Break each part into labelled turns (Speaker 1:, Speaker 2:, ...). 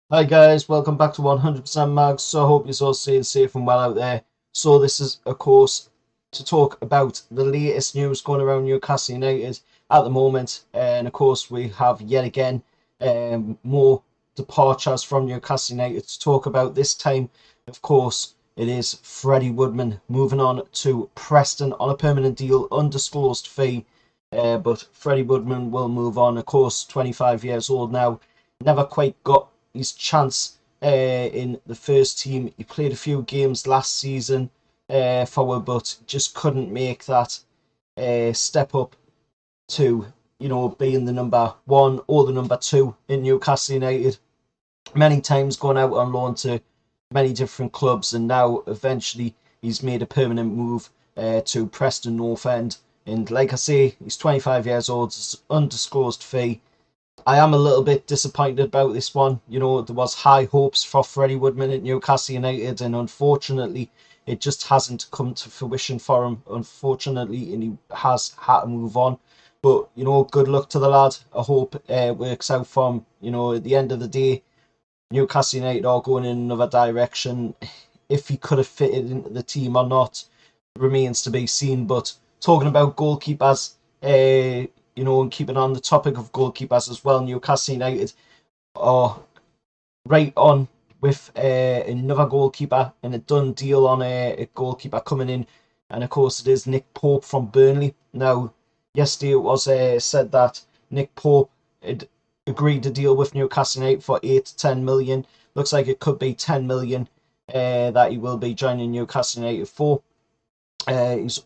Speaker 1: Hi guys, welcome back to 100% Mags. So I hope you're all staying safe and well out there. So this is, of course, to talk about the latest news going around Newcastle United at the moment. And of course, we have yet again more departures from Newcastle United to talk about. This time, of course, it is Freddie Woodman moving on to Preston on a permanent deal, undisclosed fee. But Freddie Woodman will move on. Of course, 25 years old now. Never quite got his chance in the first team. He played a few games last season forward, but just couldn't make that step up to being the number one or the number two in Newcastle United. Many times gone out on loan to many different clubs, and now eventually he's made a permanent move to Preston North End. And like I say, he's 25 years old. It's undisclosed fee. I am a little bit disappointed about this one. There was high hopes for Freddie Woodman at Newcastle United, and unfortunately, it just hasn't come to fruition for him. Unfortunately, and he has had to move on. But good luck to the lad. I hope it works out for him. At the end of the day, Newcastle United are going in another direction. If he could have fitted into the team or not remains to be seen. But talking about goalkeepers, and keeping on the topic of goalkeepers as well, Newcastle United are right on with another goalkeeper and a done deal on a goalkeeper coming in. And of course, it is Nick Pope from Burnley. Now, yesterday it was said that Nick Pope had agreed to deal with Newcastle United for 8 to 10 million. Looks like it could be 10 million that he will be joining Newcastle United for. He's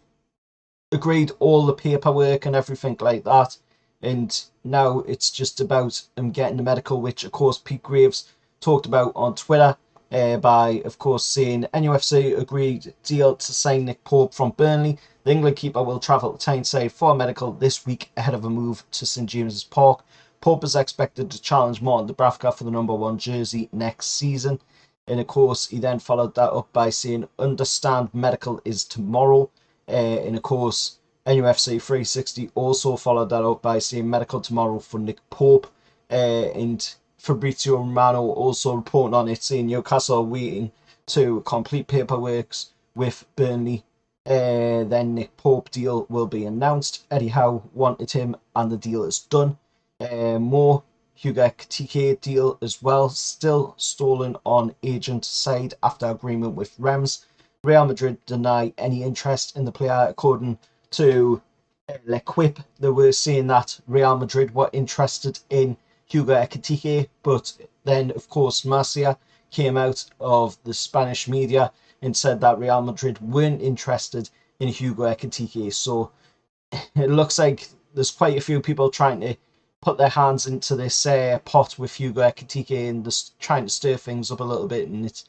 Speaker 1: agreed all the paperwork and everything like that. And now it's just about him getting the medical, which of course Pete Graves talked about on Twitter by, of course, saying NUFC agreed deal to sign Nick Pope from Burnley. The England keeper will travel to Tyneside for a medical this week ahead of a move to St James's Park. Pope is expected to challenge Martin Dubravka for the number one jersey next season. And of course, he then followed that up by saying, understand medical is tomorrow. And of course, NUFC 360 also followed that up by saying medical tomorrow for Nick Pope. And Fabrizio Romano also reporting on it, saying Newcastle are waiting to complete paperwork with Burnley. Then Nick Pope deal will be announced. Eddie Howe wanted him, and the deal is done. More Hugo Ekitike deal as well, still stolen on agent side after agreement with Rems. Real Madrid deny any interest in the player, according to L'Equipe. They were saying that Real Madrid were interested in Hugo Ekitike, but then, of course, Marcia came out of the Spanish media and said that Real Madrid weren't interested in Hugo Ekitike. So it looks like there's quite a few people trying to put their hands into this pot with Hugo Ekitike and just trying to stir things up a little bit, and it's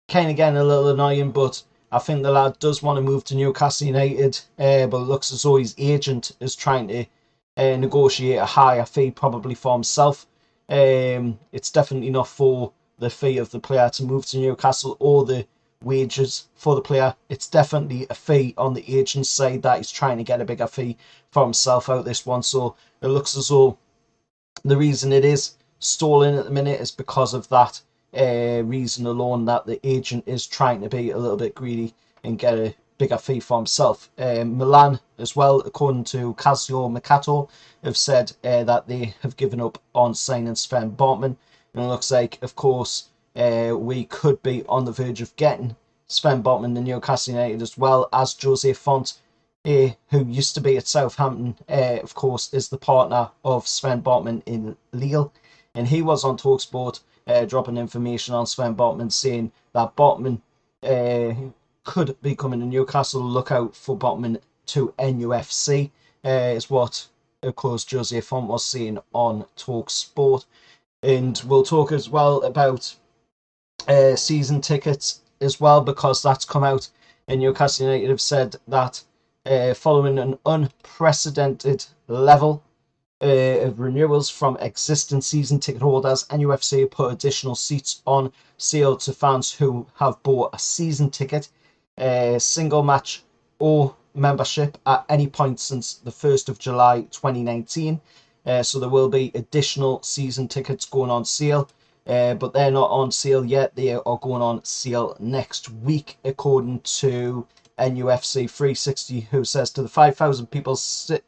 Speaker 1: kind of getting a little annoying. But I think the lad does want to move to Newcastle United, but it looks as though his agent is trying to negotiate a higher fee, probably for himself. It's definitely not for the fee of the player to move to Newcastle or the wages for the player. It's definitely a fee on the agent's side that he's trying to get a bigger fee for himself out this one. So it looks as though the reason it is stalling at the minute is because of that reason alone, that the agent is trying to be a little bit greedy and get a bigger fee for himself. Milan as well, according to Casio Mercato, have said that they have given up on signing Sven Botman. And it looks like, of course, we could be on the verge of getting Sven Botman in Newcastle United, as well as Jose Font, who used to be at Southampton, of course, is the partner of Sven Botman in Lille. And he was on TalkSport dropping information on Sven Botman, saying that Botman could be coming to Newcastle. Look out for Botman to NUFC, is what, of course, Jose Font was saying on TalkSport. And we'll talk as well about season tickets as well, because that's come out. And Newcastle United have said that following an unprecedented level of renewals from existing season ticket holders, NUFC put additional seats on sale to fans who have bought a season ticket, single match or membership at any point since the 1st of July 2019. So there will be additional season tickets going on sale. but they're not on sale yet. They are going on sale next week, according to NUFC 360, who says to the 5,000 people sat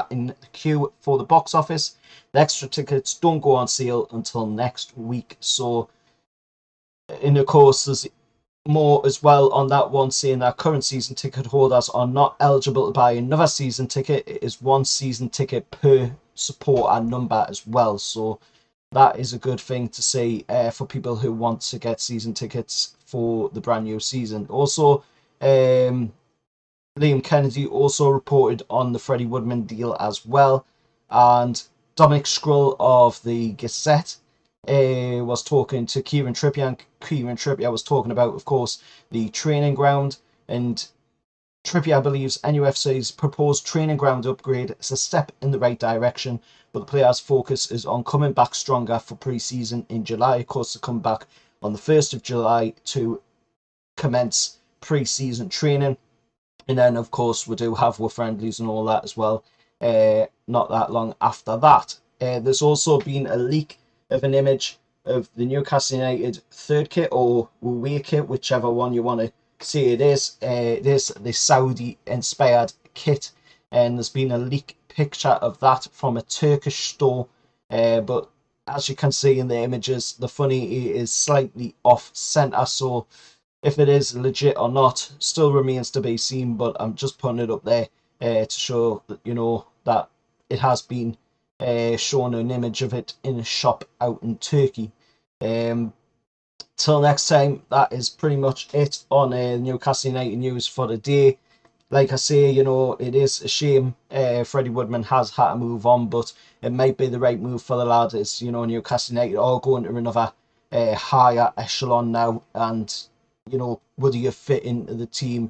Speaker 1: in the queue for the box office, the extra tickets don't go on sale until next week. So, and of course, there's more as well on that one, saying that current season ticket holders are not eligible to buy another season ticket. It is one season ticket per supporter number as well. So that is a good thing to see for people who want to get season tickets for the brand new season. Also, Liam Kennedy also reported on the Freddie Woodman deal as well, and Dominic Skrull of the Gazette was talking to Kieran Trippier, and Kieran Trippier was talking about, of course, the training ground. And Trippier believes NUFC's proposed training ground upgrade is a step in the right direction, but the players' focus is on coming back stronger for pre-season in July. Of course, to come back on the 1st of July to commence pre-season training. And then, of course, we do have our friendlies and all that as well, not that long after that. There's also been a leak of an image of the Newcastle United third kit or away kit, whichever one you want to say it is. It is the Saudi-inspired kit, and there's been a leak picture of that from a Turkish store. But as you can see in the images, the funny is slightly off-centre, so if it is legit or not still remains to be seen, but I'm just putting it up there to show that, you know, that it has been shown an image of it in a shop out in Turkey. Till next time, that is pretty much it on Newcastle United news for the day. Like I say, you know, it is a shame Freddie Woodman has had to move on, but it might be the right move for the lad. As you know, Newcastle United are going to another higher echelon now, and you know, would he have fit into the team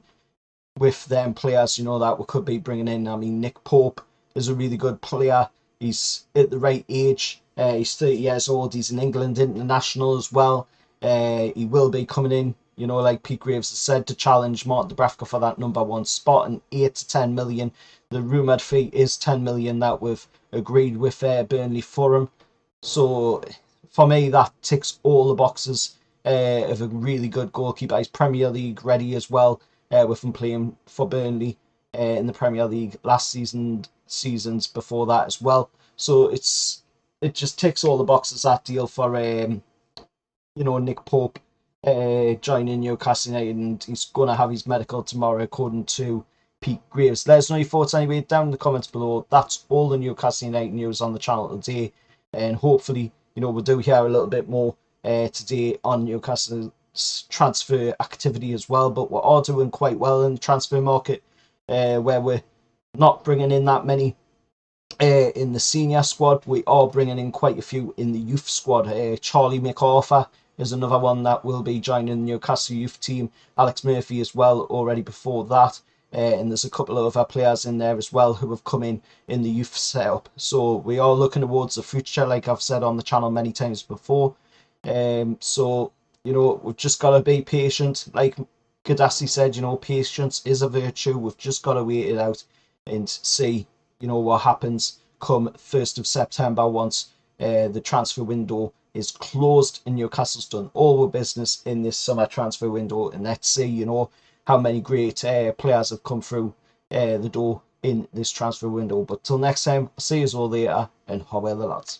Speaker 1: with them players, you know, that we could be bringing in? I mean, Nick Pope is a really good player. He's at the right age. He's 30 years old. He's an England international as well. He will be coming in, you know, like Pete Graves has said, to challenge Martin Dubravka for that #1 spot, and 8 to 10 million. The rumoured fee is 10 million that we've agreed with Burnley for him. So for me, that ticks all the boxes of a really good goalkeeper. He's Premier League ready as well, with him playing for Burnley in the Premier League last season, seasons before that as well. So it just ticks all the boxes, that deal for you know, Nick Pope joining Newcastle United, and he's going to have his medical tomorrow, according to Pete Graves. Let us know your thoughts anyway down in the comments below. That's all the Newcastle United news on the channel today, and hopefully, you know, we'll do hear a little bit more today on Newcastle's transfer activity as well. But we are doing quite well in the transfer market, where we're not bringing in that many in the senior squad. We are bringing in quite a few in the youth squad. Charlie MacArthur is another one that will be joining the Newcastle youth team. Alex Murphy as well, already before that. And there's a couple of other players in there as well who have come in the youth setup. So we are looking towards the future, like I've said on the channel many times before. So, you know, we've just got to be patient. Like Gaddafi said, you know, patience is a virtue. We've just got to wait it out and see, you know, what happens come 1st of September once the transfer window is closed and Newcastle's done all the business in this summer transfer window. And let's see, you know, how many great players have come through the door in this transfer window. But till next time, I'll see you all later, and how well the lads.